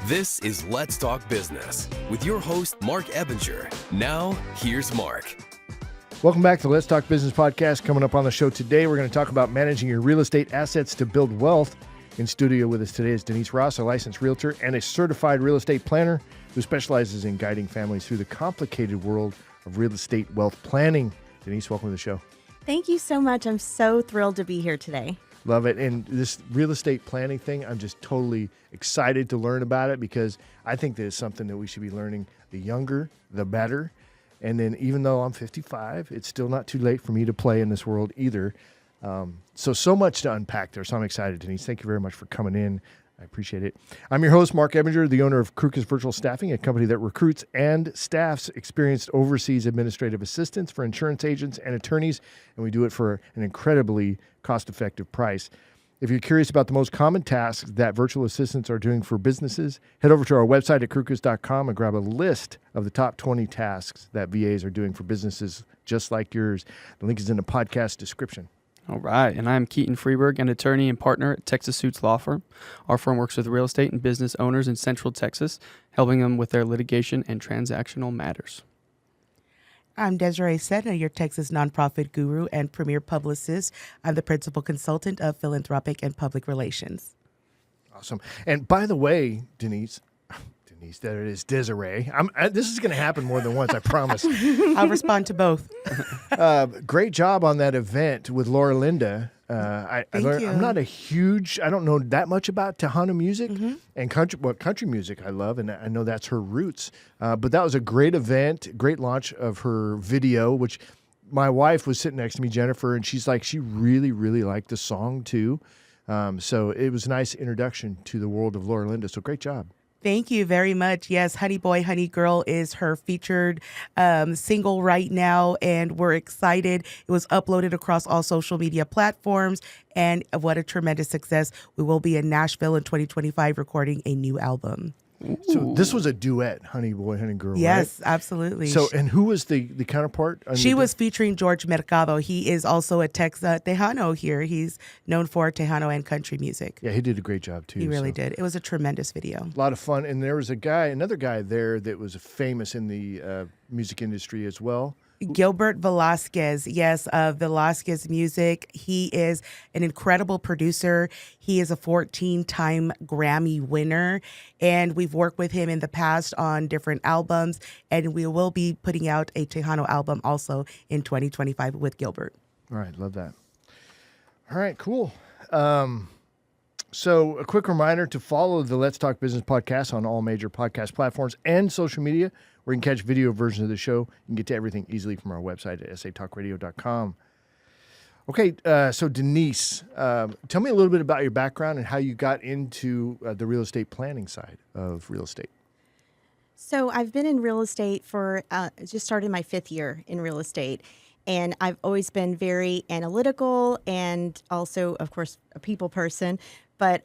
This is Let's Talk Business with your host, Marc Ebinger. Now, here's Marc. Welcome back to the Let's Talk Business podcast. Coming up on the show today, we're going to talk about managing your real estate assets to build wealth. In studio with us today is Denise Ross, a licensed realtor and a certified real estate planner who specializes in guiding families through the complicated world of real estate wealth planning. Denise, welcome to the show. Thank you so much. I'm so thrilled to be here today. Love it. And this real estate planning thing, I'm just totally excited to learn about it because I think that it's something that we should be learning. The younger, the better. And then even though I'm 55, it's still not too late for me to play in this world either. So much to unpack there. So I'm excited, Denise. Thank you very much for coming in. I appreciate it. I'm your host, Marc Ebinger, the owner of Krukus Virtual Staffing, a company that recruits and staffs experienced overseas administrative assistants for insurance agents and attorneys, and we do it for an incredibly cost-effective price. If you're curious about the most common tasks that virtual assistants are doing for businesses, head over to our website at krukus.com and grab a list of the top 20 tasks that VAs are doing for businesses just like yours. The link is in the podcast description. All right, and I'm Keaton Frieberg, an attorney and partner at Texas Suits Law Firm. Our firm works with real estate and business owners in Central Texas, helping them with their litigation and transactional matters. I'm Desiree, Serna, your Texas nonprofit guru and premier publicist. I'm the principal consultant of philanthropic and public relations. Awesome. And by the way, Denise, there it is, Desiree. This is going to happen more than once, I promise. I'll respond to both. Great job on that event with Laura Linda. I learned, I'm not I don't know that much about Tejano music and country music I love, and I know that's her roots. But that was a great event, great launch of her video, which my wife was sitting next to me, Jennifer, and she's like, she really, really liked the song too. So it was a nice introduction to the world of Laura Linda. So great job. Thank you very much. Yes, Honey Boy, Honey Girl is her featured single right now, and we're excited. It was uploaded across all social media platforms, and what a tremendous success. We will be in Nashville in 2025 recording a new album. So this was a duet, Honey Boy, Honey Girl, yes, right? Absolutely. So, and who was the counterpart? She was featuring George Mercado. He is also a Tejano here. He's known for Tejano and country music. Yeah, he did a great job too. He really did. It was a tremendous video. A lot of fun. And there was another guy there that was famous in the music industry as well. Gilbert Velasquez, yes, of Velasquez Music. He is an incredible producer. He is a 14-time Grammy winner, and we've worked with him in the past on different albums, and we will be putting out a Tejano album also in 2025 with Gilbert. All right, love that. All right, cool. So a quick reminder to follow the Let's Talk Business podcast on all major podcast platforms and social media, where you can catch video versions of the show. You can get to everything easily from our website at satalkradio.com. Okay, so Denise, tell me a little bit about your background and how you got into the real estate planning side of real estate. So I've been in real estate for, just started my 5th year in real estate. And I've always been very analytical and also, of course, a people person. But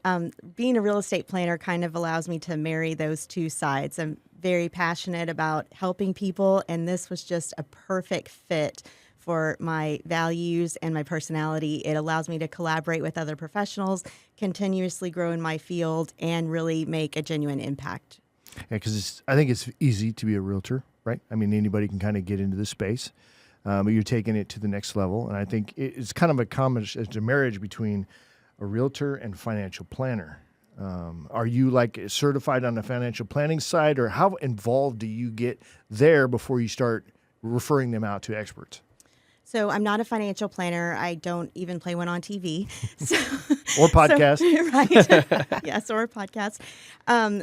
being a real estate planner kind of allows me to marry those two sides. I'm very passionate about helping people, and this was just a perfect fit for my values and my personality. It allows me to collaborate with other professionals, continuously grow in my field, and really make a genuine impact. Yeah, because I think it's easy to be a realtor, right? I mean, anybody can kind of get into this space. But you're taking it to the next level. And I think it's kind of it's a marriage between a realtor and financial planner. Are you like certified on the financial planning side, or how involved do you get there before you start referring them out to experts? So I'm not a financial planner. I don't even play one on TV. So, or podcast. Right. Yes, or a podcast.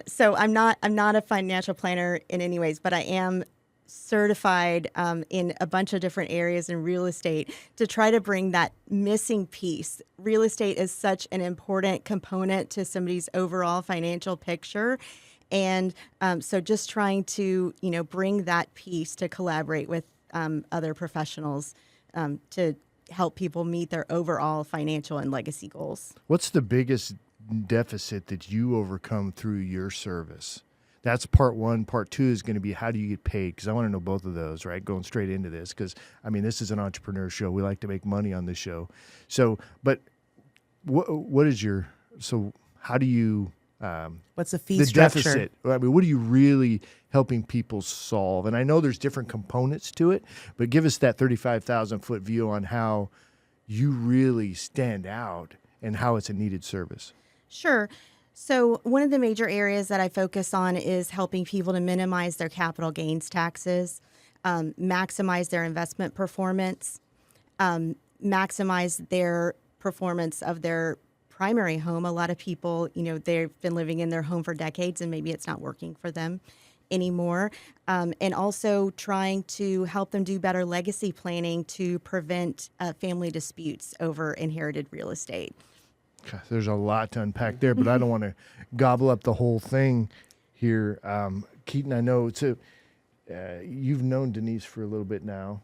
So I'm not a financial planner in any ways, but I am certified in a bunch of different areas in real estate to try to bring that missing piece. Real estate is such an important component to somebody's overall financial picture. And so just trying to, bring that piece to collaborate with other professionals to help people meet their overall financial and legacy goals. What's the biggest deficit that you overcome through your service? That's part one. Part two is going to be, how do you get paid? Because I want to know both of those, right? Going straight into this, because, this is an entrepreneur show. We like to make money on this show. So, but what is how do you What's the fee the structure? deficit. I mean, what are you really helping people solve? And I know there's different components to it, but give us that 35,000-foot view on how you really stand out and how it's a needed service. Sure. So one of the major areas that I focus on is helping people to minimize their capital gains taxes, maximize their investment performance, maximize their performance of their primary home. A lot of people, they've been living in their home for decades and maybe it's not working for them anymore. And also trying to help them do better legacy planning to prevent family disputes over inherited real estate. God, there's a lot to unpack there, but I don't want to gobble up the whole thing here. Keaton, I know you've known Denise for a little bit now.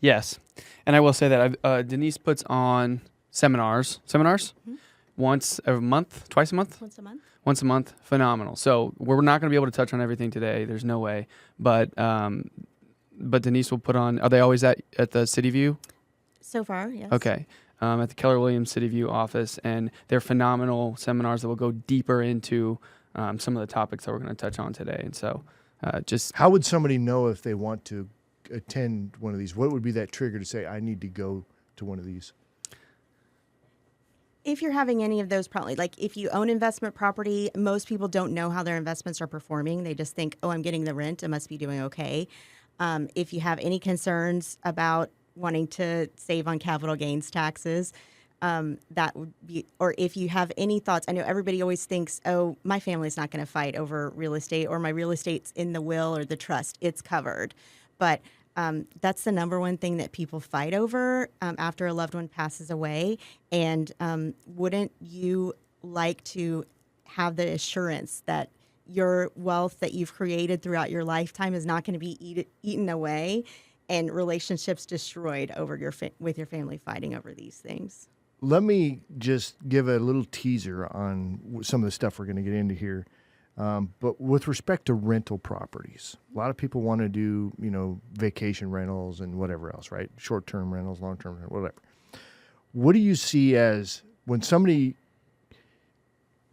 Yes. And I will say that Denise puts on seminars Mm-hmm. once a month, twice a month? Once a month. Phenomenal. So we're not going to be able to touch on everything today. There's no way. But Denise will put on, are they always at the City View? So far, yes. Okay. At the Keller Williams City View office. And they're phenomenal seminars that will go deeper into some of the topics that we're going to touch on today. And so How would somebody know if they want to attend one of these? What would be that trigger to say, I need to go to one of these? If you're having any of those problems, like if you own investment property, most people don't know how their investments are performing. They just think, oh, I'm getting the rent. It must be doing okay. If you have any concerns about wanting to save on capital gains taxes, that would be, or if you have any thoughts, I know everybody always thinks, oh, my family's not going to fight over real estate, or my real estate's in the will or the trust, it's covered. But that's the number one thing that people fight over after a loved one passes away. And wouldn't you like to have the assurance that your wealth that you've created throughout your lifetime is not going to be eaten away and relationships destroyed over with your family fighting over these things? Let me just give a little teaser on some of the stuff we're going to get into here. But with respect to rental properties, a lot of people want to do, vacation rentals and whatever else, right? Short-term rentals, long-term rentals, whatever. What do you see as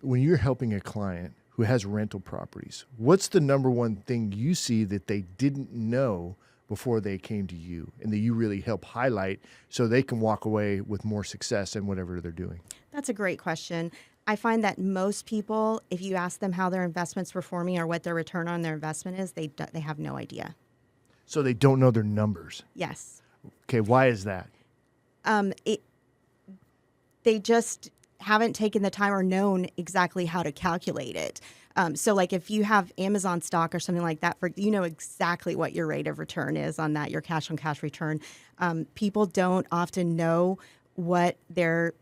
when you're helping a client who has rental properties, what's the number one thing you see that they didn't know before they came to you and that you really help highlight so they can walk away with more success in whatever they're doing? That's a great question. I find that most people, if you ask them how their investment's performing or what their return on their investment is, they have no idea. So they don't know their numbers. Yes. Okay, why is that? They just haven't taken the time or known exactly how to calculate it. So like if you have Amazon stock or something like that, you know exactly what your rate of return is on that, your cash on cash return. People don't often know what their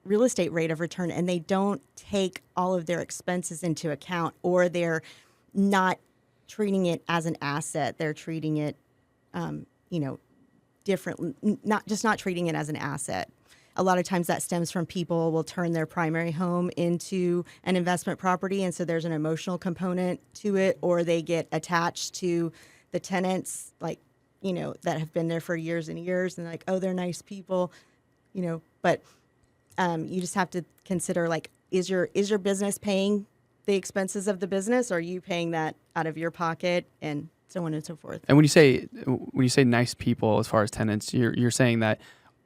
real estate rate of return, and they don't take all of their expenses into account, or they're not treating it as an asset. They're treating it, differently, not treating it as an asset. A lot of times that stems from people will turn their primary home into an investment property, and so there's an emotional component to it, or they get attached to the tenants, like, that have been there for years and years, and like, oh, they're nice people, but you just have to consider, like, is your business paying the expenses of the business, or are you paying that out of your pocket, and so on and so forth. And when you say nice people as far as tenants, you're saying that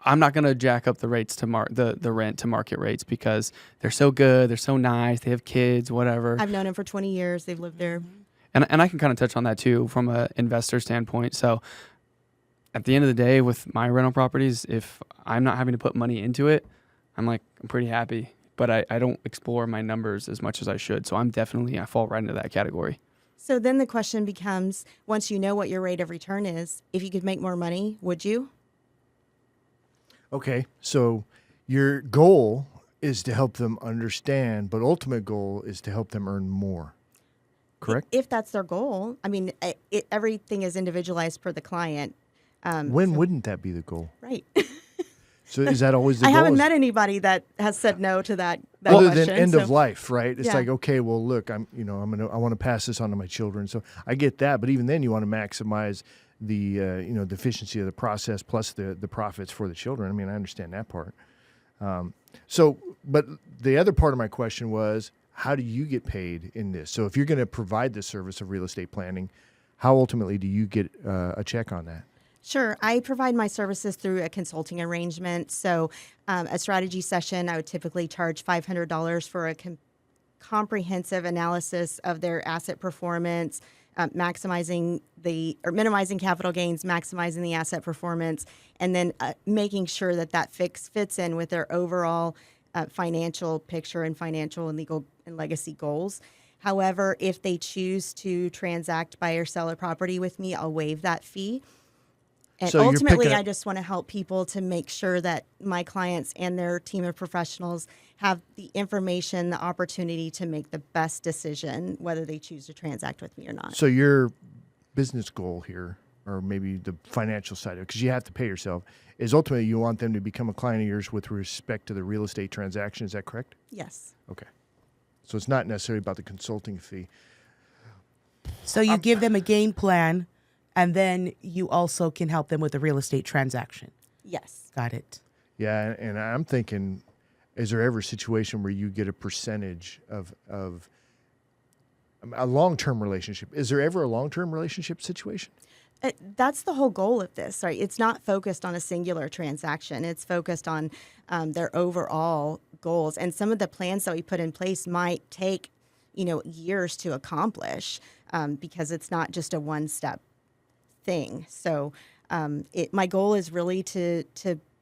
I'm not going to jack up the rates to the rent to market rates because they're so good, they're so nice, they have kids, whatever. I've known them for 20 years. They've lived there. And I can kind of touch on that too from an investor standpoint. So at the end of the day, with my rental properties, if I'm not having to put money into it, I'm pretty happy. But I don't explore my numbers as much as I should. So I fall right into that category. So then the question becomes, once you know what your rate of return is, if you could make more money, would you? Okay, so your goal is to help them understand, but ultimate goal is to help them earn more, correct? If that's their goal. I mean, everything is individualized per the client. Wouldn't that be the goal? Right. So is that always the goal? I haven't met anybody that has said no to that other question. than end of life, right? It's Yeah. like, okay, well, look, I want to pass this on to my children. So I get that, but even then, you want to maximize the the efficiency of the process plus the profits for the children. I mean, I understand that part. But the other part of my question was, how do you get paid in this? So if you're going to provide the service of real estate planning, how ultimately do you get a check on that? Sure. I provide my services through a consulting arrangement. So a strategy session, I would typically charge $500 for a comprehensive analysis of their asset performance, minimizing capital gains, maximizing the asset performance, and then making sure that fits in with their overall financial picture and financial and legal and legacy goals. However, if they choose to transact, buy or sell a property with me, I'll waive that fee. And So you're ultimately, picking up- I just want to help people to make sure that my clients and their team of professionals have the information, the opportunity to make the best decision, whether they choose to transact with me or not. So your business goal here, or maybe the financial side of it, because you have to pay yourself, is ultimately you want them to become a client of yours with respect to the real estate transaction. Is that correct? Yes. Okay. So it's not necessarily about the consulting fee. So you give them a game plan, and then you also can help them with the real estate transaction. Yes. Got it. Yeah, and I'm thinking, is there ever a situation where you get a percentage of a long-term relationship? Is there ever a long-term relationship situation? That's the whole goal of this, right? It's not focused on a singular transaction. It's focused on their overall goals. And some of the plans that we put in place might take, years to accomplish because it's not just a one-step thing. So my goal is really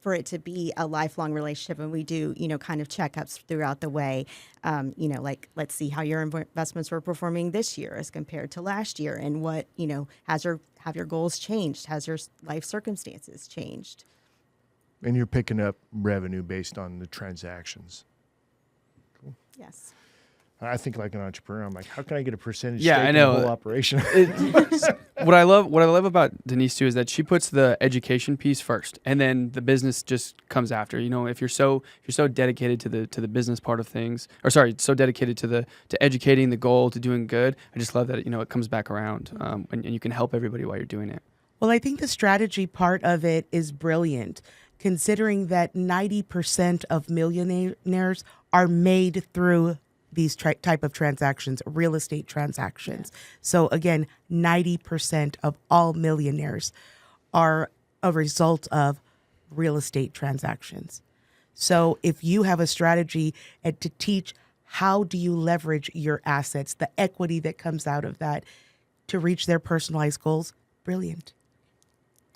for it to be a lifelong relationship, and we do kind of checkups throughout the way. Like, let's see how your investments were performing this year as compared to last year, and what have your goals changed? Has your life circumstances changed? And you're picking up revenue based on the transactions. Yes. I think like an entrepreneur, I'm like, how can I get a percentage Yeah, stake I in know. the whole operation? What I love about Denise too is that she puts the education piece first, and then the business just comes after. If you're so dedicated to the business part of things, so dedicated to educating, the goal, to doing good. I just love that it comes back around, and you can help everybody while you're doing it. Well, I think the strategy part of it is brilliant, considering that 90% of millionaires are made through these type of transactions, real estate transactions. So again, 90% of all millionaires are a result of real estate transactions. So if you have a strategy and to teach how do you leverage your assets, the equity that comes out of that to reach their personalized goals, brilliant.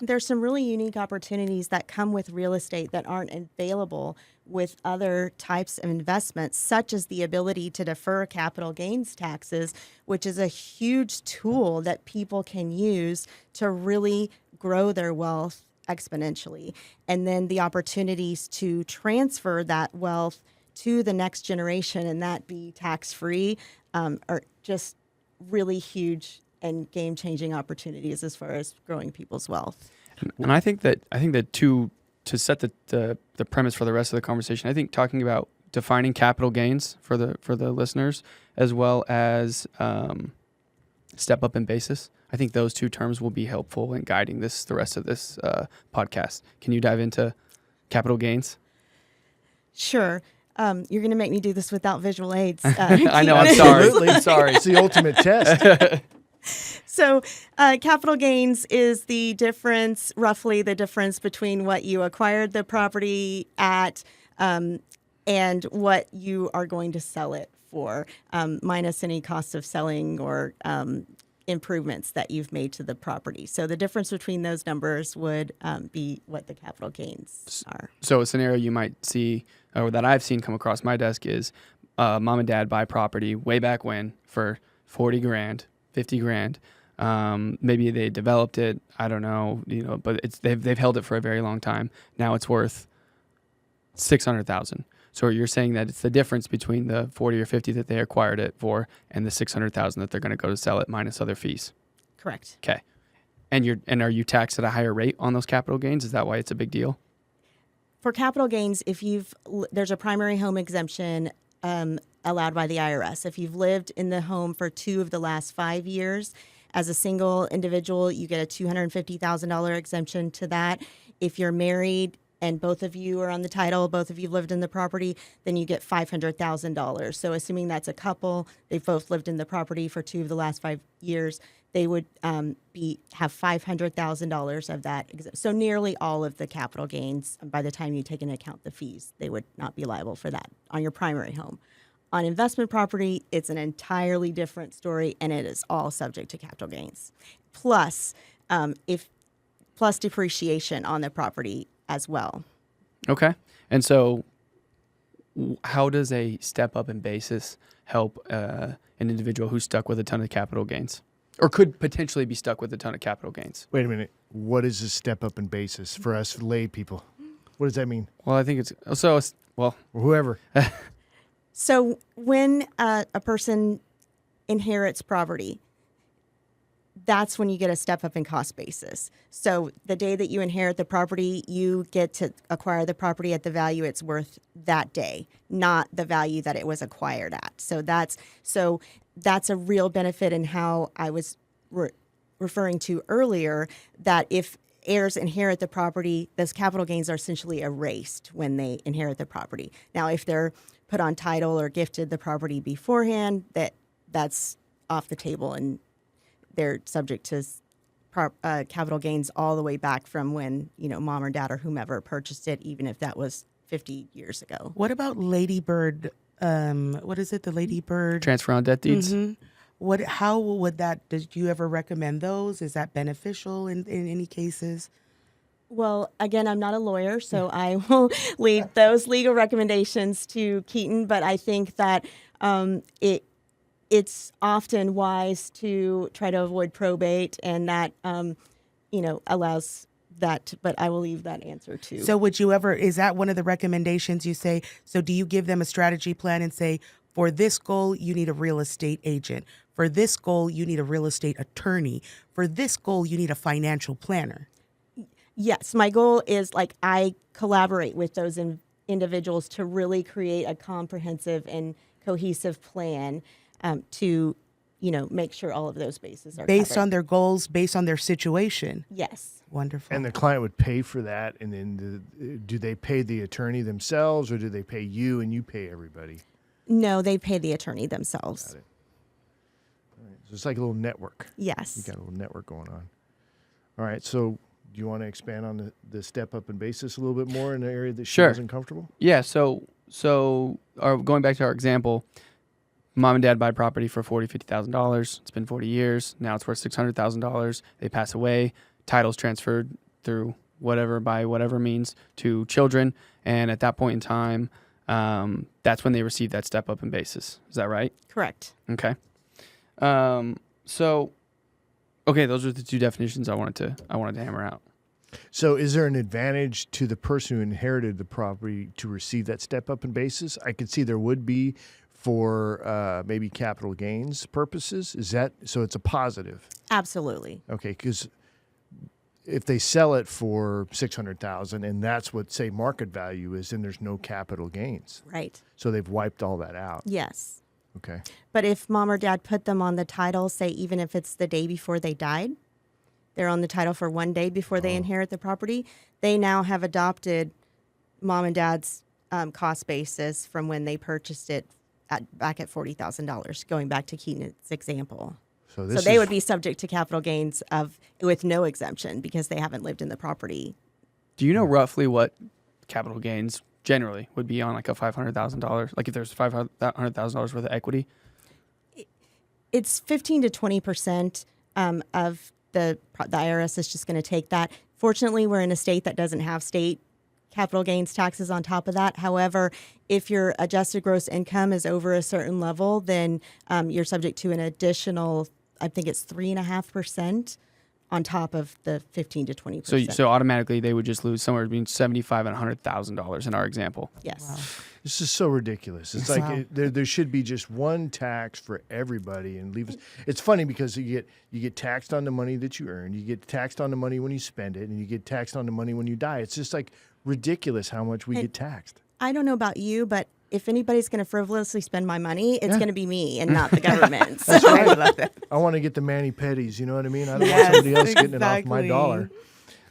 There's some really unique opportunities that come with real estate that aren't available with other types of investments, such as the ability to defer capital gains taxes, which is a huge tool that people can use to really grow their wealth exponentially. And then the opportunities to transfer that wealth to the next generation and that be tax-free are just really huge and game-changing opportunities as far as growing people's wealth. And I think that to set the premise for the rest of the conversation, I think talking about defining capital gains for the listeners, as well as step up in basis, I think those two terms will be helpful in guiding the rest of this podcast. Can you dive into capital gains? Sure. You're going to make me do this without visual aids. I know. I'm sorry. I'm sorry. It's the ultimate test. So capital gains is roughly the difference between what you acquired the property at and what you are going to sell it for, minus any cost of selling or improvements that you've made to the property. So the difference between those numbers would be what the capital gains are. So a scenario you might see, or that I've seen come across my desk, is mom and dad buy property way back when for $40,000, $50,000. Maybe they developed it. I don't know, but they've held it for a very long time. Now it's worth $600,000. So you're saying that it's the difference between the 40 or 50 that they acquired it for and the 600,000 that they're going to go to sell it minus other fees. Correct. Okay. And are you taxed at a higher rate on those capital gains? Is that why it's a big deal? For capital gains, there's a primary home exemption allowed by the IRS. If you've lived in the home for 2 of the last 5 years, as a single individual, you get a $250,000 exemption to that. If you're married and both of you are on the title, both of you lived in the property, then you get $500,000. So assuming that's a couple, they've both lived in the property for 2 of the last 5 years, they would have $500,000 of that. So nearly all of the capital gains, by the time you take into account the fees, they would not be liable for that on your primary home. On investment property, it's an entirely different story, and it is all subject to capital gains. Plus, plus depreciation on the property as well. Okay. And so how does a step up in basis help an individual who's stuck with a ton of capital gains or could potentially be stuck with a ton of capital gains? Wait a minute. What is a step up in basis for us lay people? What does that mean? Well, I think it's Or whoever. So when a person inherits property, that's when you get a step up in cost basis. So the day that you inherit the property, you get to acquire the property at the value it's worth that day, not the value that it was acquired at. So that's a real benefit in how I was referring to earlier, that if heirs inherit the property, those capital gains are essentially erased when they inherit the property. Now, if they're put on title or gifted the property beforehand, that's off the table, and they're subject to capital gains all the way back from when, mom or dad or whomever purchased it, even if that was 50 years ago. What about Ladybird? What is it? The Ladybird transfer on debt deeds. Mm-hmm. How would that? Did you ever recommend those? Is that beneficial in any cases? Well, again, I'm not a lawyer, so I will leave those legal recommendations to Keaton. But I think that it's often wise to try to avoid probate, and that allows that. But I will leave that answer to. So would you ever? Is that one of the recommendations you say? So do you give them a strategy plan and say, for this goal, you need a real estate agent. For this goal, you need a real estate attorney. For this goal, you need a financial planner. Yes, my goal is I collaborate with those individuals to really create a comprehensive and cohesive plan to, make sure all of those bases are based covered. on their goals, based on their situation. Yes. Wonderful. And the client would pay for that, and then do they pay the attorney themselves, or do they pay you and you pay everybody? No, they pay the attorney themselves. Got it. All right. So it's like a little network. Yes. You got a little network going on. All right. So do you want to expand on the step up in basis a little bit more in the area that she Sure. wasn't comfortable? Yeah. So going back to our example, mom and dad buy property for $50,000. It's been 40 years. Now it's worth $600,000. They pass away. Title's transferred through by whatever means to children. And at that point in time, that's when they receive that step up in basis. Is that right? Correct. Okay. Okay, those are the two definitions I wanted to hammer out. So is there an advantage to the person who inherited the property to receive that step up in basis? I could see there would be for maybe capital gains purposes. Is that so? It's a positive. Absolutely. Okay, because if they sell it for $600,000 and that's what say market value is, then there's no capital gains. Right. So they've wiped all that out. Yes. Okay. But if mom or dad put them on the title, say even if it's the day before they died, they're on the title for one day before they inherit the property, they now have adopted mom and dad's cost basis from when they purchased it back at $40,000, going back to Keaton's example. So they would be subject to capital gains with no exemption because they haven't lived in the property. Do you know roughly what capital gains generally would be on like a $500,000? Like if there's $500,000 worth of equity? It's 15 to 20% of the IRS is just going to take that. Fortunately, we're in a state that doesn't have state capital gains taxes on top of that. However, if your adjusted gross income is over a certain level, then you're subject to an additional, I think it's 3.5% on top of the 15 to 20%. So automatically they would just lose somewhere between $75,000 and $100,000 in our example. Yes. Wow. This is so ridiculous. It's like there should be just one tax for everybody and leave us. It's funny because you get taxed on the money that you earn, you get taxed on the money when you spend it, and you get taxed on the money when you die. It's just like ridiculous how much we get taxed. I don't know about you, but if anybody's going to frivolously spend my money, it's going to be me and not the government. So. That's right. I want to get the mani-pedis, you know what I mean? I don't want somebody else getting it off my dollar.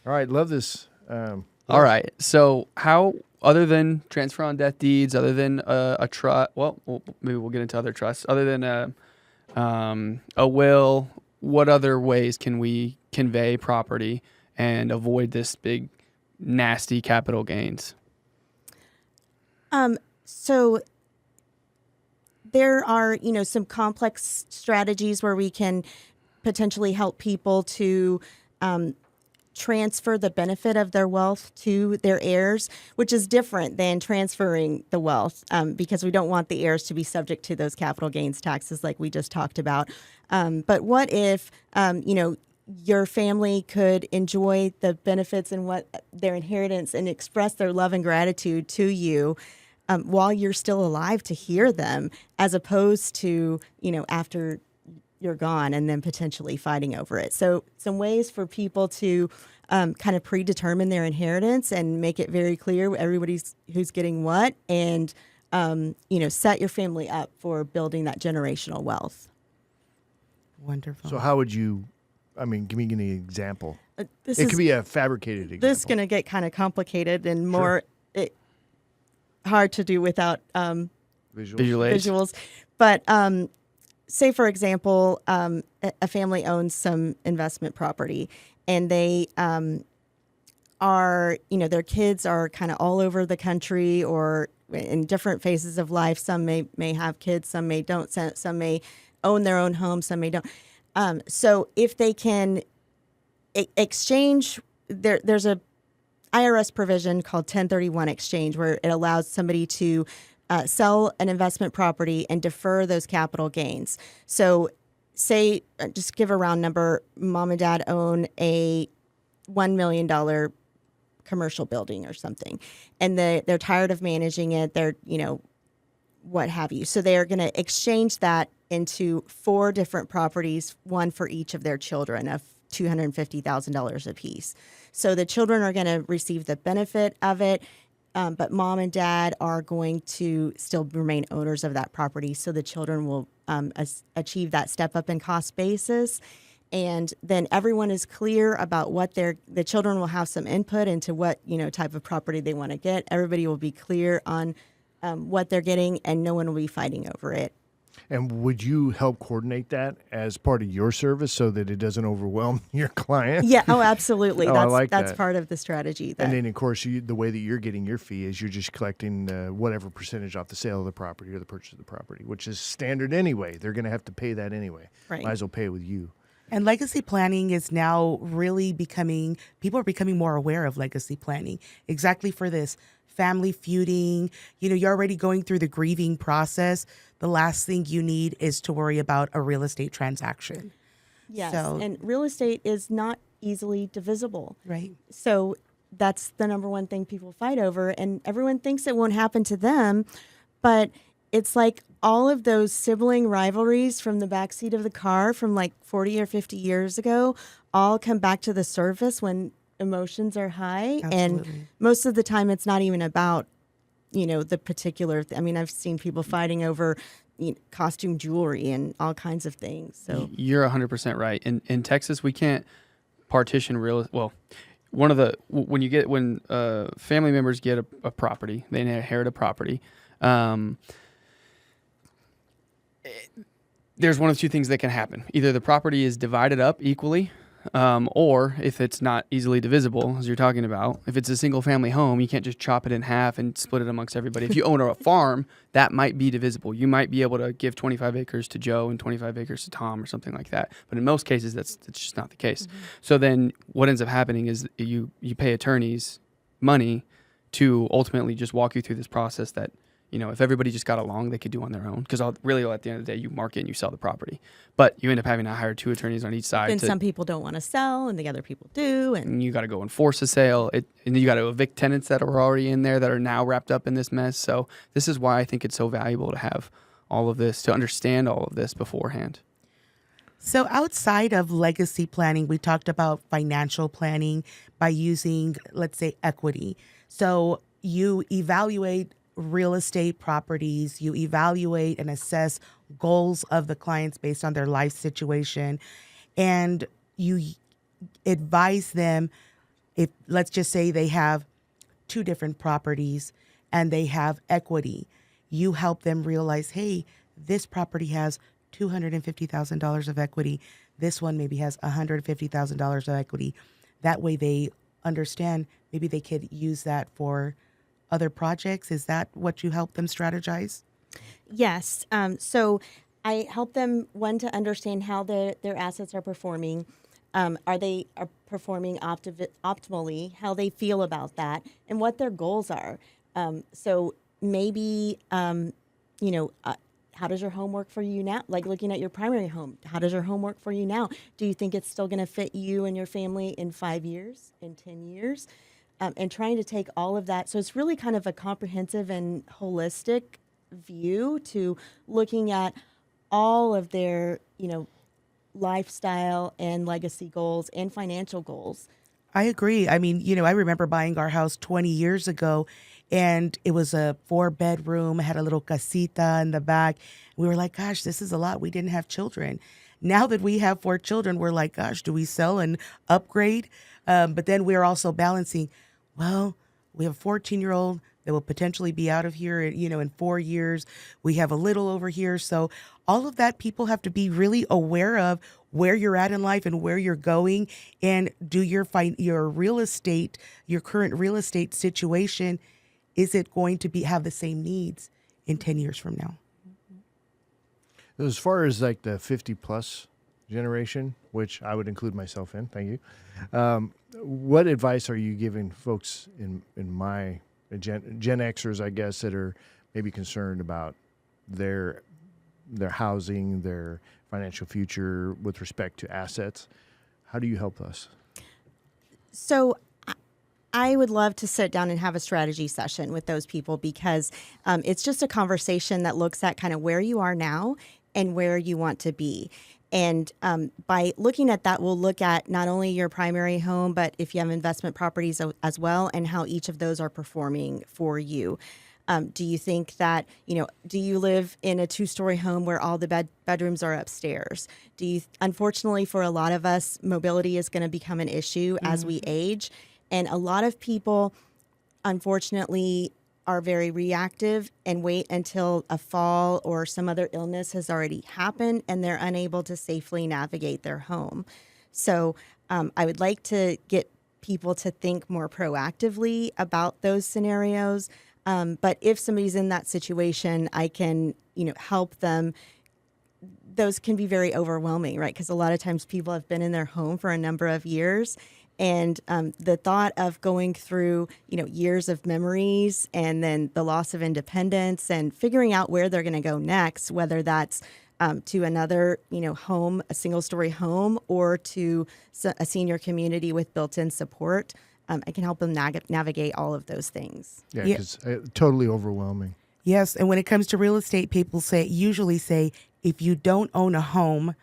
All right, love this. All right. So how, other than transfer on death deeds, other than a trust, maybe we'll get into other trusts, other than a will, what other ways can we convey property and avoid this big, nasty capital gains? So there are, some complex strategies where we can potentially help people to transfer the benefit of their wealth to their heirs, which is different than transferring the wealth because we don't want the heirs to be subject to those capital gains taxes like we just talked about. But what if, your family could enjoy the benefits and what their inheritance and express their love and gratitude to you while you're still alive to hear them, as opposed to, after you're gone and then potentially fighting over it. So some ways for people to kind of predetermine their inheritance and make it very clear everybody's who's getting what, and set your family up for building that generational wealth. Wonderful. So how would you, give me an example. It could be a fabricated example. This is going to get kind of complicated and more hard to do without Visual aids. visuals. But say, for example, a family owns some investment property, and they are, their kids are kind of all over the country or in different phases of life. Some may have kids, some may don't, some may own their own home, some may don't. So if they can exchange, there's a IRS provision called 1031 exchange where it allows somebody to sell an investment property and defer those capital gains. So say, just give a round number, mom and dad own a $1 million commercial building or something, and they're tired of managing it. They're, what have you. So they're going to exchange that into 4 different properties, one for each of their children, of $250,000 apiece. So the children are going to receive the benefit of it, but mom and dad are going to still remain owners of that property. So the children will achieve that step up in cost basis. And then everyone is clear about what the children will have some input into what, type of property they want to get. Everybody will be clear on what they're getting, and no one will be fighting over it. And would you help coordinate that as part of your service so that it doesn't overwhelm your client? Yeah. Oh, absolutely. I like that's that. part of the strategy. And then, of course, the way that you're getting your fee is you're just collecting whatever percentage off the sale of the property or the purchase of the property, which is standard anyway. They're going to have to pay that anyway. Right. Might as well pay it with you. And legacy planning is now really people are becoming more aware of legacy planning exactly for this. Family feuding, you're already going through the grieving process. The last thing you need is to worry about a real estate transaction. Yes, So- and real estate is not easily divisible. Right. So that's the number one thing people fight over, and everyone thinks it won't happen to them, but it's like all of those sibling rivalries from the backseat of the car from like 40 or 50 years ago all come back to the surface when emotions are high. Absolutely. And most of the time it's not even about, the particular, I've seen people fighting over costume jewelry and all kinds of things. So You're 100% right. In Texas, we can't partition when family members get a property, they inherit a property. There's one of 2 things that can happen. Either the property is divided up equally, or if it's not easily divisible, as you're talking about, if it's a single family home, you can't just chop it in half and split it amongst everybody. If you own a farm, that might be divisible. You might be able to give 25 acres to Joe and 25 acres to Tom or something like that. But in most cases, that's just not the case. Mm-hmm. So then what ends up happening is you pay attorneys money to ultimately just walk you through this process that, if everybody just got along, they could do on their own. Because really, at the end of the day, you market and you sell the property. But you end up having to hire 2 attorneys on each side. then some people don't want to sell, and the other people do. And you got to go enforce a sale. And you got to evict tenants that are already in there that are now wrapped up in this mess. So this is why I think it's so valuable to have all of this, to understand all of this beforehand. So outside of legacy planning, we talked about financial planning by using, let's say, equity. So you evaluate real estate properties, you evaluate and assess goals of the clients based on their life situation, and you advise them if, let's just say, they have two different properties and they have equity. You help them realize, hey, this property has $250,000 of equity. This one maybe has $150,000 of equity. That way they understand maybe they could use that for other projects. Is that what you help them strategize? Yes. So I help them, one, to understand how their assets are performing. Are they performing optimally, how they feel about that, and what their goals are. So maybe, how does your home work for you now? Like looking at your primary home, how does your home work for you now? Do you think it's still going to fit you and your family in 5 years, in 10 years? And trying to take all of that. So it's really kind of a comprehensive and holistic view to looking at all of their, lifestyle and legacy goals and financial goals. I agree. I mean, I remember buying our house 20 years ago, and it was a 4-bedroom, had a little casita in the back. We were like, gosh, this is a lot. We didn't have children. Now that we have 4 children, we're like, gosh, do we sell and upgrade? But then we're also balancing, well, we have a 14-year-old that will potentially be out of here, in 4 years. We have a little over here. So all of that, people have to be really aware of where you're at in life and where you're going, and do your real estate, your current real estate situation, is it going to have the same needs in 10 years from now? As far as like the 50 plus generation, which I would include myself in, thank you. What advice are you giving folks in my Gen Xers, I guess, that are maybe concerned about their housing, their financial future with respect to assets? How do you help us? So I would love to sit down and have a strategy session with those people, because it's just a conversation that looks at kind of where you are now and where you want to be. And by looking at that, we'll look at not only your primary home, but if you have investment properties as well, and how each of those are performing for you. Do you think that, do you live in a 2-story home where all the bedrooms are upstairs? Unfortunately, for a lot of us, mobility is going to become an issue as we age. And a lot of people, unfortunately, are very reactive and wait until a fall or some other illness has already happened and they're unable to safely navigate their home. So I would like to get people to think more proactively about those scenarios. But if somebody's in that situation, I can, help them. Those can be very overwhelming, right? Because a lot of times people have been in their home for a number of years. And the thought of going through, years of memories and then the loss of independence and figuring out where they're going to go next, whether that's to another, home, a single-story home, or to a senior community with built-in support, I can help them navigate all of those things. Yeah, because totally overwhelming. Yes, and when it comes to real estate, people usually say, if you don't own a home,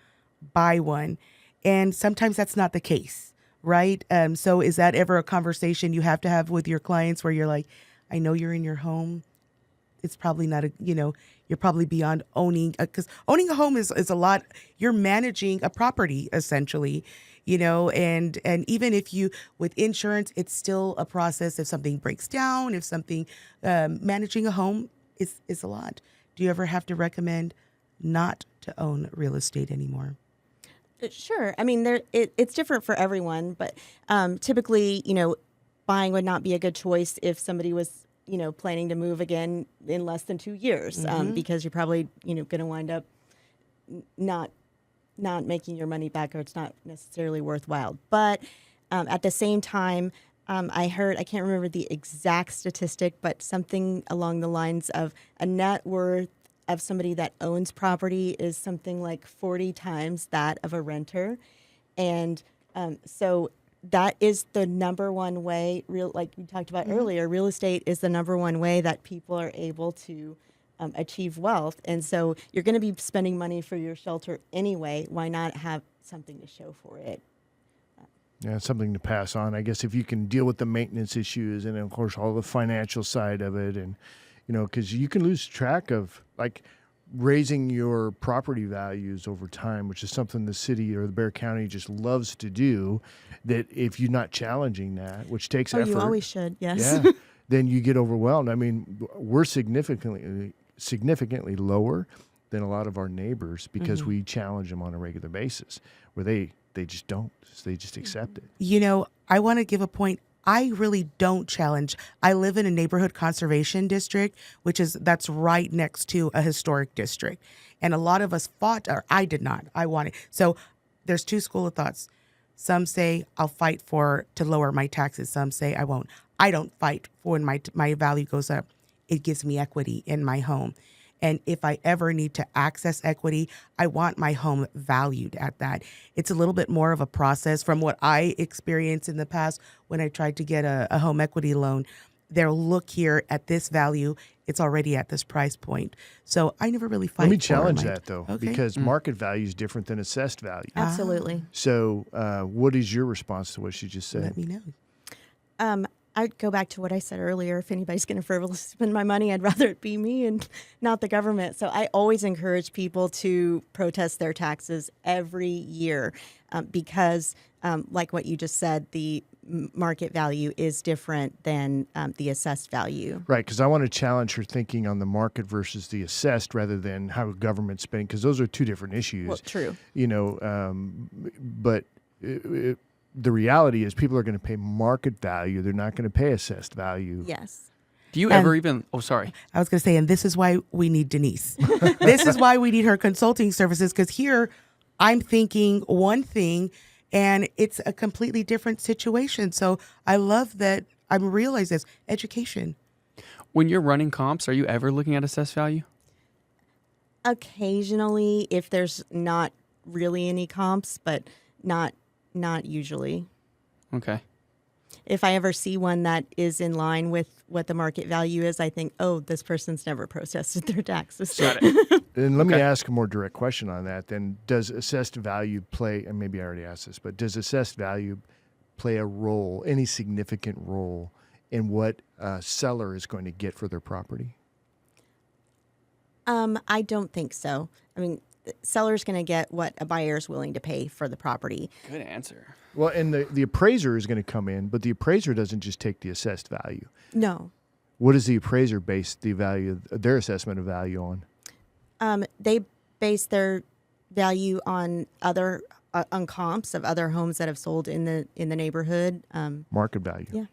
buy one. And sometimes that's not the case. Right. So is that ever a conversation you have to have with your clients where you're like, I know you're in your home. It's probably not you're probably beyond owning, because owning a home is a lot. You're managing a property essentially, and even if with insurance, it's still a process. If something breaks down, if something, managing a home is a lot. Do you ever have to recommend not to own real estate anymore? Sure. I mean, it's different for everyone, but typically, buying would not be a good choice if somebody was, planning to move again in less than 2 years, because you're probably, going to wind up not making your money back, or it's not necessarily worthwhile. But at the same time, I can't remember the exact statistic, but something along the lines of a net worth of somebody that owns property is something like 40 times that of a renter. And so that is the number one way, like we talked about earlier, real estate is the number one way that people are able to achieve wealth. And so you're going to be spending money for your shelter anyway. Why not have something to show for it? Yeah, something to pass on. I guess if you can deal with the maintenance issues and, of course, all the financial side of it, and because you can lose track of like raising your property values over time, which is something the city or the Bexar County just loves to do. That if you're not challenging that, which takes effort. You always should, yes. Yeah, then you get overwhelmed. I mean, we're significantly lower than a lot of our neighbors because we challenge them on a regular basis, where they just don't. They just accept it. You know, I want to give a point. I really don't challenge. I live in a neighborhood conservation district, that's right next to a historic district. And a lot of us fought, or I did not. I wanted. So there's two school of thoughts. Some say I'll fight to lower my taxes. Some say I won't. I don't fight for when my value goes up. It gives me equity in my home. And if I ever need to access equity, I want my home valued at that. It's a little bit more of a process from what I experienced in the past when I tried to get a home equity loan. They'll look here at this value. It's already at this price point. So I never really fight. Let me challenge that, though, Okay. because market value is different than assessed value. Absolutely. So what is your response to what she just said? Let me know. I'd go back to what I said earlier. If anybody's going to frivolously spend my money, I'd rather it be me and not the government. So I always encourage people to protest their taxes every year because, like what you just said, the market value is different than the assessed value. Right, because I want to challenge her thinking on the market versus the assessed rather than how government's spending, because those are two different issues. Well, true. You know, but the reality is people are going to pay market value. They're not going to pay assessed value. Yes. Do you ever even? Oh, sorry. I was going to say, and this is why we need Denise. This is why we need her consulting services, because here I'm thinking one thing and it's a completely different situation. So I love that I'm realizing this education. When you're running comps, are you ever looking at assessed value? Occasionally, if there's not really any comps, but not usually. Okay. If I ever see one that is in line with what the market value is, I think, oh, this person's never protested their taxes. Got it. And let me ask a more direct question on that. Then, does assessed value play, and maybe I already asked this, but does assessed value play a role, any significant role, in what a seller is going to get for their property? I don't think so. I mean, the seller's going to get what a buyer is willing to pay for the property. Good answer. Well, and the appraiser is going to come in, but the appraiser doesn't just take the assessed value. No. What does the appraiser base the value, their assessment of value on? They base their value on other on comps of other homes that have sold in the neighborhood. Market value. Yeah.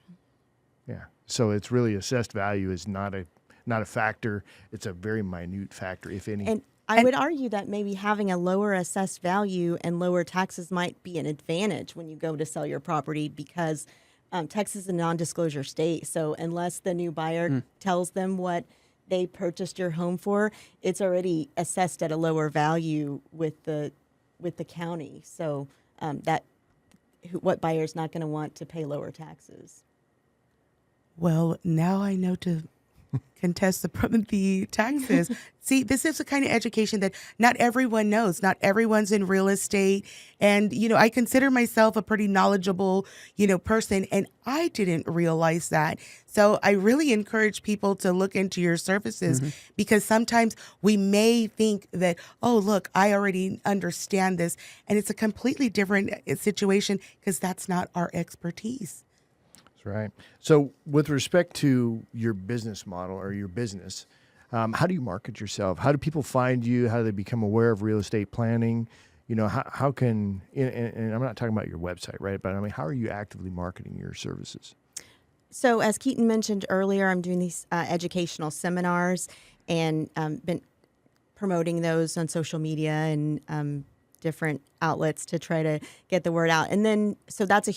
Yeah. So it's really assessed value is not a factor. It's a very minute factor, if any. And I would argue that maybe having a lower assessed value and lower taxes might be an advantage when you go to sell your property because Texas is a non-disclosure state. So unless the new buyer tells them what they purchased your home for, it's already assessed at a lower value with the county. So what buyer's not going to want to pay lower taxes? Well, now I know to contest the taxes. See, this is the kind of education that not everyone knows. Not everyone's in real estate. And, I consider myself a pretty knowledgeable, person, and I didn't realize that. So I really encourage people to look into your services because sometimes we may think that, oh, look, I already understand this. And it's a completely different situation because that's not our expertise. Right. So with respect to your business model or your business, how do you market yourself? How do people find you? How do they become aware of real estate planning? How can, and I'm not talking about your website, right? But I mean, how are you actively marketing your services? So as Keaton mentioned earlier, I'm doing these educational seminars and been promoting those on social media and different outlets to try to get the word out. And then, so that's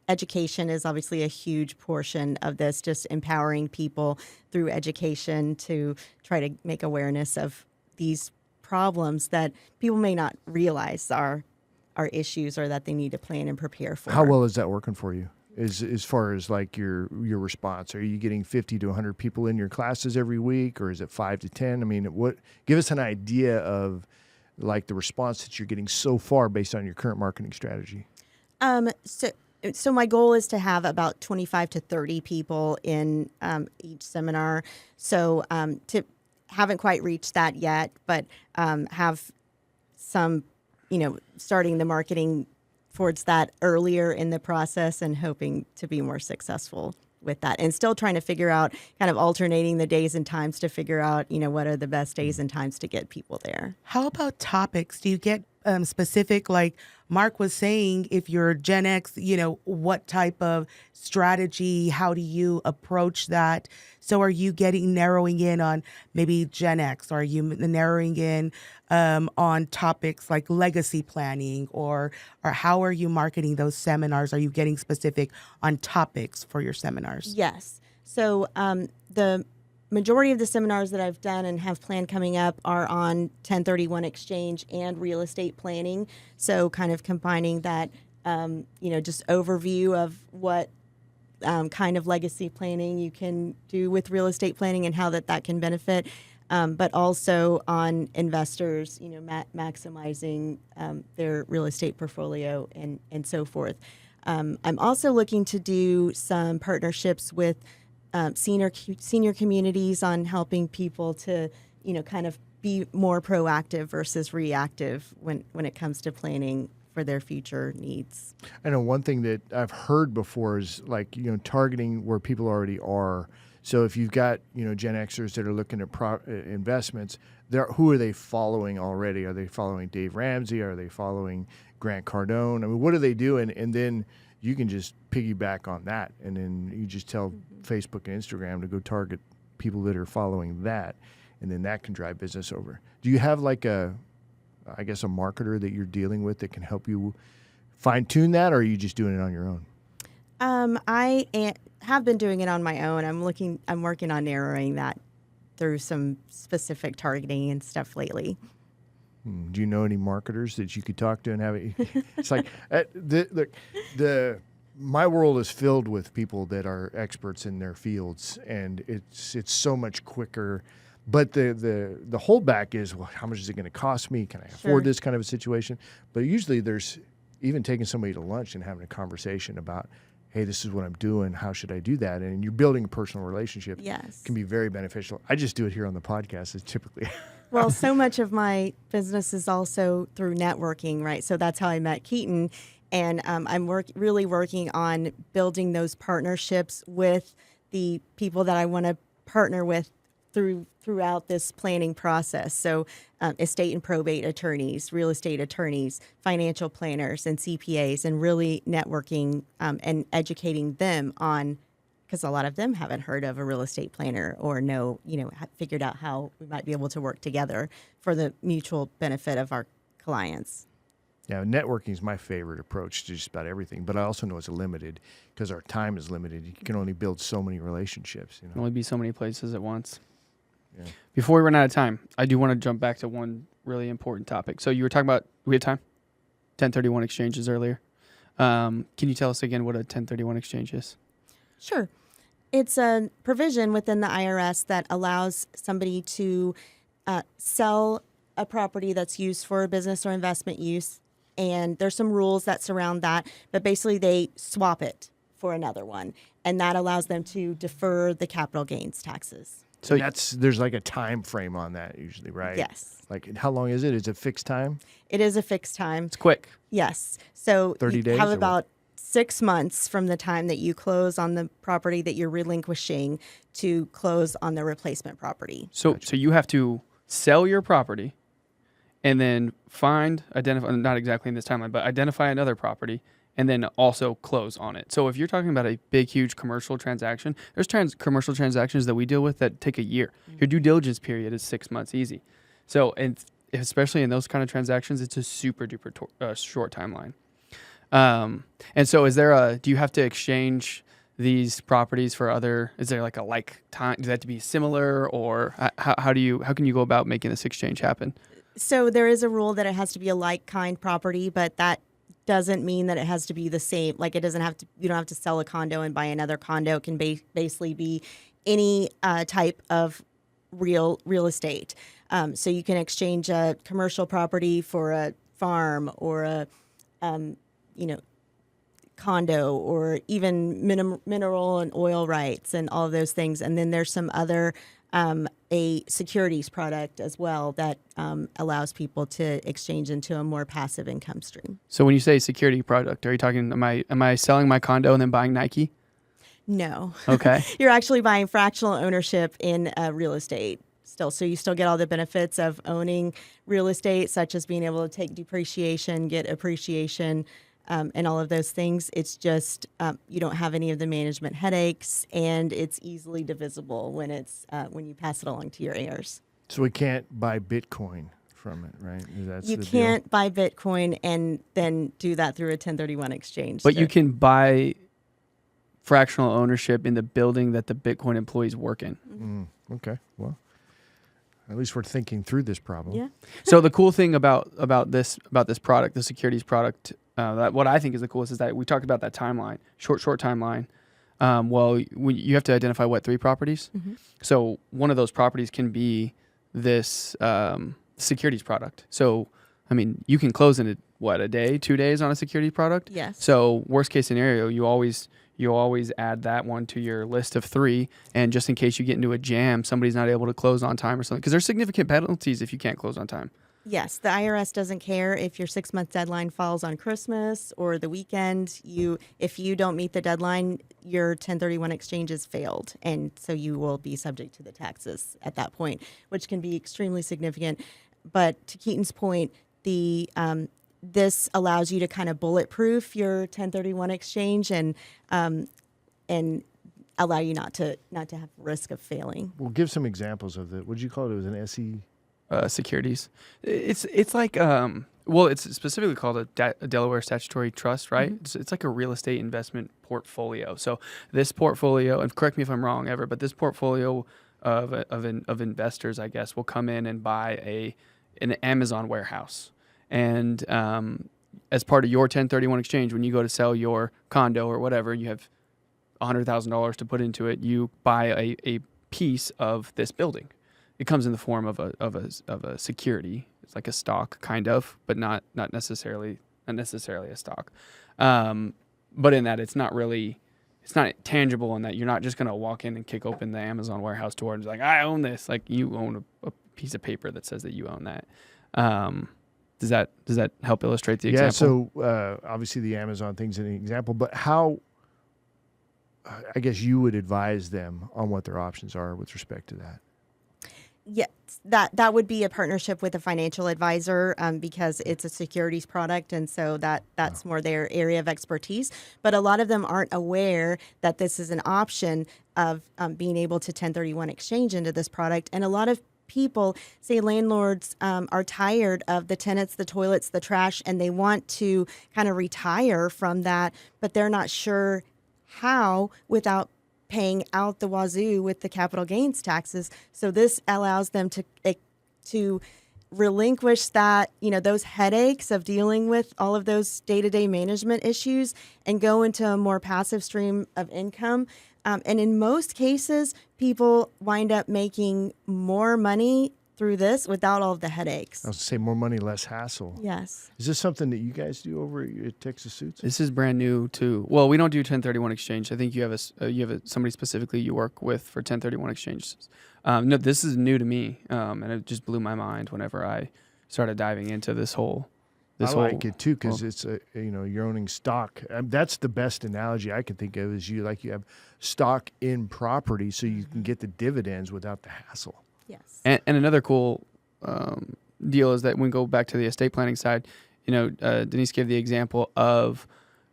education is obviously a huge portion of this, just empowering people through education to try to make awareness of these problems that people may not realize are issues or that they need to plan and prepare for. How well is that working for you? As far as like your response, are you getting 50 to 100 people in your classes every week, or is it 5 to 10? I mean, give us an idea of like the response that you're getting so far based on your current marketing strategy. So my goal is to have about 25 to 30 people in each seminar. So haven't quite reached that yet, but have some, starting the marketing towards that earlier in the process and hoping to be more successful with that, and still trying to figure out, kind of alternating the days and times to figure out, what are the best days and times to get people there. How about topics? Do you get specific, like Mark was saying, if you're Gen X, what type of strategy, how do you approach that? So are you narrowing in on maybe Gen X? Are you narrowing in on topics like legacy planning, or how are you marketing those seminars? Are you getting specific on topics for your seminars? Yes. So the majority of the seminars that I've done and have planned coming up are on 1031 exchange and real estate planning. So kind of combining that, just overview of what kind of legacy planning you can do with real estate planning and how that can benefit, but also on investors, maximizing their real estate portfolio and so forth. I'm also looking to do some partnerships with senior communities on helping people to, kind of be more proactive versus reactive when it comes to planning for their future needs. I know one thing that I've heard before is like, targeting where people already are. So if you've got, Gen Xers that are looking at investments, who are they following already? Are they following Dave Ramsey? Are they following Grant Cardone? I mean, what are they doing? And then you can just piggyback on that, and then you just tell Facebook and Instagram to go target people that are following that, and then that can drive business over. Do you have like a marketer that you're dealing with that can help you fine tune that, or are you just doing it on your own? I have been doing it on my own. I'm working on narrowing that through some specific targeting and stuff lately. Do you know any marketers that you could talk to and have it? It's like my world is filled with people that are experts in their fields, and it's so much quicker. But the holdback is, well, how much is it going to cost me? Can I afford this kind of a situation? But usually there's even taking somebody to lunch and having a conversation about, hey, this is what I'm doing. How should I do that? And you're building a personal relationship. Yes. Can be very beneficial. I just do it here on the podcast. It's typically. Well, so much of my business is also through networking, right? So that's how I met Keaton. And I'm really working on building those partnerships with the people that I want to partner with throughout this planning process. So estate and probate attorneys, real estate attorneys, financial planners, and CPAs, and really networking and educating them on, because a lot of them haven't heard of a real estate planner or figured out how we might be able to work together for the mutual benefit of our clients. Yeah, networking is my favorite approach to just about everything, but I also know it's limited because our time is limited. You can only build so many relationships. Can only be so many places at once. Yeah. Before we run out of time, I do want to jump back to one really important topic. So you were talking about, we have time? 1031 exchanges earlier. Can you tell us again what a 1031 exchange is? Sure. It's a provision within the IRS that allows somebody to sell a property that's used for business or investment use. And there's some rules that surround that, but basically they swap it for another one. And that allows them to defer the capital gains taxes. So there's like a time frame on that usually, right? Yes. Like how long is it? Is it fixed time? It is a fixed time. It's quick. Yes. So 30 you days have or about 6 months from the time that you close on the property that you're relinquishing to close on the replacement property. So you have to sell your property and then identify, not exactly in this timeline, but identify another property and then also close on it. So if you're talking about a big, huge commercial transaction, there's commercial transactions that we deal with that take a year. Your due diligence period is 6 months easy. So, and especially in those kind of transactions, it's a super duper short timeline. And so do you have to exchange these properties for other, is there like a like time, does that have to be similar, or how can you go about making this exchange happen? So there is a rule that it has to be a like kind property, but that doesn't mean that it has to be the same. Like you don't have to sell a condo and buy another condo. It can basically be any type of real estate. So you can exchange a commercial property for a farm or a, condo, or even mineral and oil rights and all of those things. And then there's some other a securities product as well that allows people to exchange into a more passive income stream. So when you say security product, are you talking, am I selling my condo and then buying Nike? No. Okay. You're actually buying fractional ownership in real estate still. So you still get all the benefits of owning real estate, such as being able to take depreciation, get appreciation, and all of those things. It's just you don't have any of the management headaches, and it's easily divisible when you pass it along to your heirs. So we can't buy Bitcoin from it, right? You can't buy Bitcoin and then do that through a 1031 exchange. But you can buy fractional ownership in the building that the Bitcoin employees work in. Okay. Well, at least we're thinking through this problem. Yeah. So the cool thing about this product, the securities product, that what I think is the coolest is that we talked about that timeline, short timeline. You have to identify 3 properties. Mm-hmm. So one of those properties can be this securities product. So I mean, you can close in a day, 2 days on a security product. Yes. So worst case scenario, you always add that one to your list of 3, and just in case you get into a jam, somebody's not able to close on time or something, because there's significant penalties if you can't close on time. Yes, the IRS doesn't care if your 6-month deadline falls on Christmas or the weekend. If you don't meet the deadline, your 1031 exchange is failed, and so you will be subject to the taxes at that point, which can be extremely significant. But to Keaton's point, this allows you to kind of bulletproof your 1031 exchange and allow you not to have risk of failing. Well, give some examples of what did you call it? It was an SE. Securities. It's like it's specifically called a Delaware statutory trust, right? Mm-hmm. It's like a real estate investment portfolio. So this portfolio, and correct me if I'm wrong, ever, but this portfolio of investors, I guess, will come in and buy an Amazon warehouse, and as part of your 1031 exchange, when you go to sell your condo or whatever, you have $100,000 to put into it. You buy a piece of this building. It comes in the form of a security. It's like a stock, kind of, but not necessarily a stock. But in that, it's not tangible in that you're not just going to walk in and kick open the Amazon warehouse door and be like, I own this. Like, you own a piece of paper that says that you own that. Does that help illustrate the example? Yeah. So obviously the Amazon thing's an example, but how? I guess you would advise them on what their options are with respect to that. Yes, that would be a partnership with a financial advisor because it's a securities product, and so that's more their area of expertise. But a lot of them aren't aware that this is an option of being able to 1031 exchange into this product. And a lot of people, say landlords, are tired of the tenants, the toilets, the trash, and they want to kind of retire from that, but they're not sure how without paying out the wazoo with the capital gains taxes. So this allows them to relinquish that, those headaches of dealing with all of those day-to-day management issues and go into a more passive stream of income. And in most cases, people wind up making more money through this without all of the headaches. I was going to say more money, less hassle. Yes. Is this something that you guys do over at Texas Suits? This is brand new too. Well, we don't do 1031 exchange. I think you have somebody specifically you work with for 1031 exchanges. No, this is new to me, and it just blew my mind whenever I started diving into this whole. I like it too because it's you're owning stock. That's the best analogy I can think of. Is you have stock in property, so you can get the dividends without the hassle. Yes. And another cool deal is that when we go back to the estate planning side, Denise gave the example of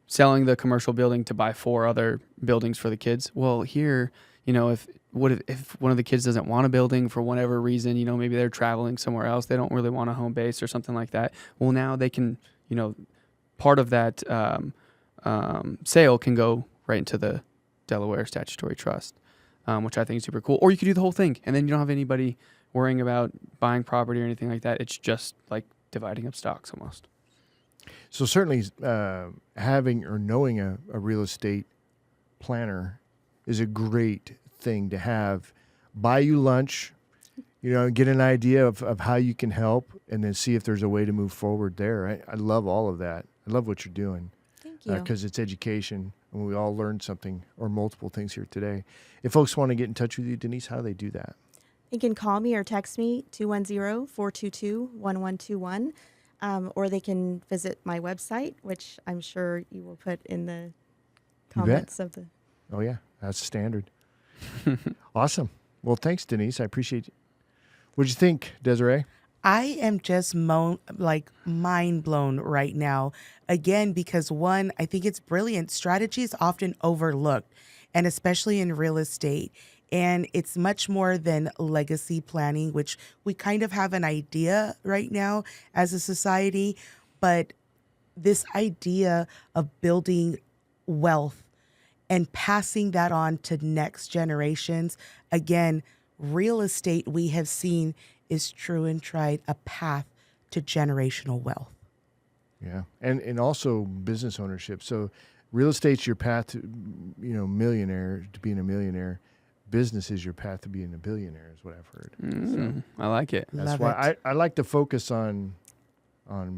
selling the commercial building to buy 4 other buildings for the kids. Well, here, if one of the kids doesn't want a building for whatever reason, maybe they're traveling somewhere else, they don't really want a home base or something like that. Well, now they can, part of that sale can go right into the Delaware statutory trust. Which I think is super cool. Or you could do the whole thing, and then you don't have anybody worrying about buying property or anything like that. It's just like dividing up stocks almost. So certainly having or knowing a real estate planner is a great thing to have. Buy you lunch, get an idea of how you can help, and then see if there's a way to move forward there. I love all of that. I love what you're doing. Thank you. Because it's education, and we all learned something or multiple things here today. If folks want to get in touch with you, Denise, how do they do that? They can call me or text me, 210-422-1121, or they can visit my website, which I'm sure you will put in the comments of the... Oh, yeah. That's standard. Awesome. Well, thanks, Denise. I appreciate it. What'd you think, Desiree? I am just mind blown right now. Again, because one, I think it's brilliant. Strategy is often overlooked, and especially in real estate. And it's much more than legacy planning, which we kind of have an idea right now as a society. But this idea of building wealth and passing that on to next generations, again, real estate we have seen is true and tried a path to generational wealth. Yeah, and also business ownership. So real estate's your path to, being a millionaire. Business is your path to being a billionaire, is what I've heard. I like it. That's why I like to focus on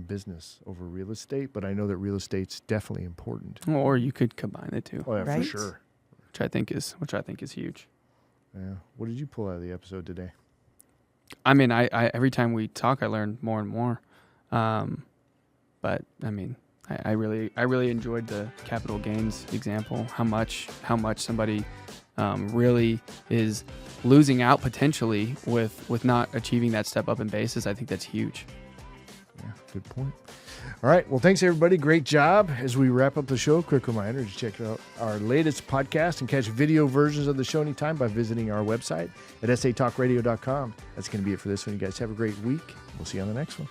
business over real estate, but I know that real estate's definitely important. Or you could combine the two, Oh yeah, Right? for sure. which I think is huge. Yeah. What did you pull out of the episode today? I mean, I every time we talk, I learn more and more. But I mean, I really enjoyed the capital gains example. How much somebody really is losing out potentially with not achieving that step up in basis. I think that's huge. Yeah, good point. All right. Well, thanks, everybody. Great job. As we wrap up the show, quick reminder to check out our latest podcast and catch video versions of the show anytime by visiting our website at satalkradio.com. That's going to be it for this one. You guys have a great week. We'll see you on the next one.